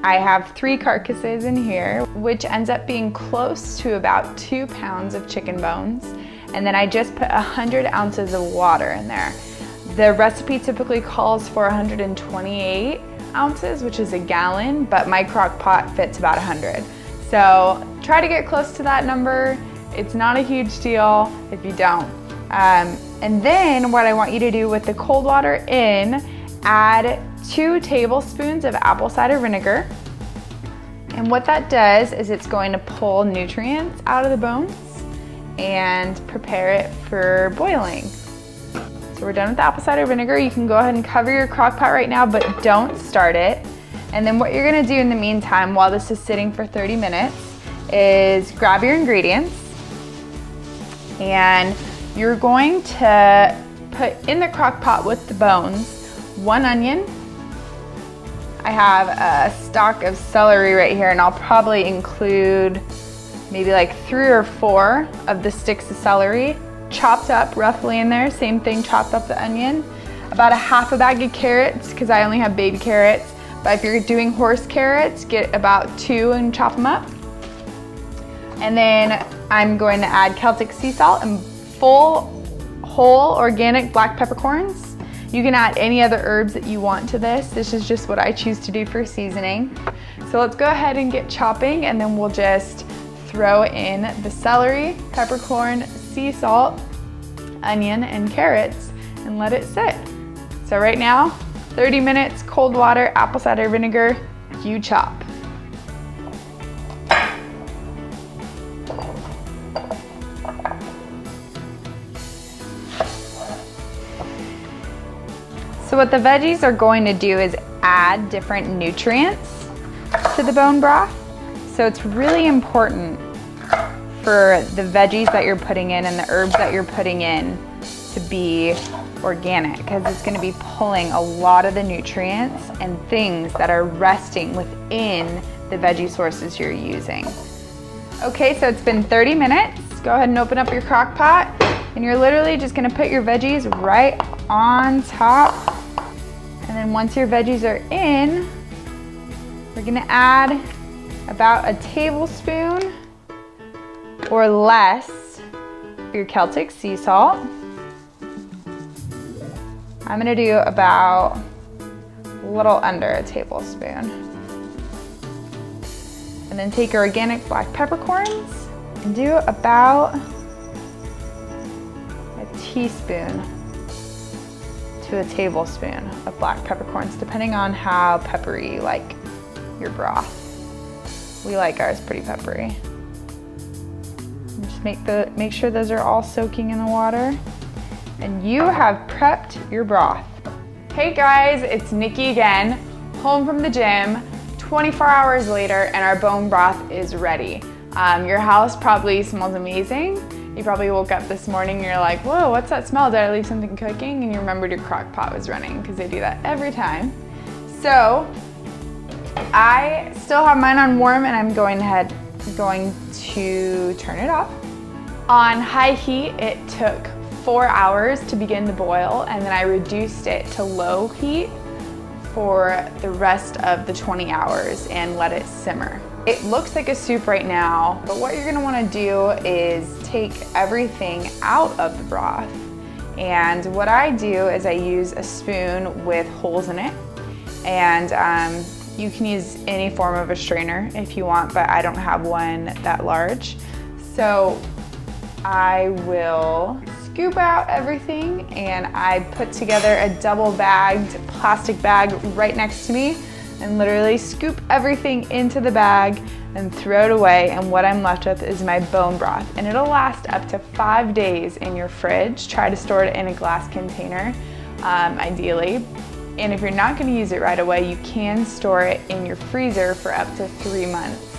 I have 3 carcasses in here, which ends up being close to about 2 pounds of chicken bones. And then I just put 100 ounces of water in there. The recipe typically calls for 128 ounces, which is a gallon, but my crock pot fits about 100. So try to get close to that number. It's not a huge deal if you don't. And then what I want you to do with the cold water in, add 2 tablespoons of apple cider vinegar. And what that does is it's going to pull nutrients out of the bones and prepare it for boiling. So we're done with the apple cider vinegar. You can go ahead and cover your crock pot right now, but don't start it. And then what you're gonna do in the meantime, while this is sitting for 30 minutes, is grab your ingredients and you're going to put in the crock pot with the bones 1 onion. I have a stalk of celery right here, and I'll probably include maybe like 3 or 4 of the sticks of celery chopped up roughly in there. Same thing, chopped up the onion. About a half a bag of carrots, because I only have baby carrots. But if you're doing horse carrots, get about 2 and chop them up. And then I'm going to add Celtic sea salt and full whole organic black peppercorns. You can add any other herbs that you want to this. This is just what I choose to do for seasoning. So let's go ahead and get chopping, and then we'll just throw in the celery, peppercorn, sea salt, onion, and carrots and let it sit. So right now, 30 minutes, cold water, apple cider vinegar, you chop. So what the veggies are going to do is add different nutrients to the bone broth. So it's really important for the veggies that you're putting in and the herbs that you're putting in to be organic, because it's going to be pulling a lot of the nutrients and things that are resting within the veggie sources you're using. Okay, so it's been 30 minutes. Go ahead and open up your crock pot, and you're literally just going to put your veggies right on top. And then once your veggies are in, we're going to add about a tablespoon or less of your Celtic sea salt. I'm gonna do about a little under a tablespoon. And then take your organic black peppercorns and do about a teaspoon to a tablespoon of black peppercorns, depending on how peppery you like your broth. We like ours pretty peppery. Just make sure those are all soaking in the water. And you have prepped your broth. Hey guys, it's Nikki again, home from the gym, 24 hours later, and our bone broth is ready. Your house probably smells amazing. You probably woke up this morning and you're like, whoa, what's that smell? Did I leave something cooking? And you remembered your crock pot was running, because they do that every time. So I still have mine on warm, and I'm going to turn it off. On high heat, it took 4 hours to begin to boil, and then I reduced it to low heat for the rest of the 20 hours and let it simmer. It looks like a soup right now, but what you're gonna wanna do is take everything out of the broth. And what I do is I use a spoon with holes in it, and you can use any form of a strainer if you want, but I don't have one that large. So I will scoop out everything, and I put together a double bagged plastic bag right next to me and literally scoop everything into the bag and throw it away. And what I'm left with is my bone broth, and it'll last up to 5 days in your fridge. Try to store it in a glass container, ideally. And if you're not going to use it right away, you can store it in your freezer for up to 3 months.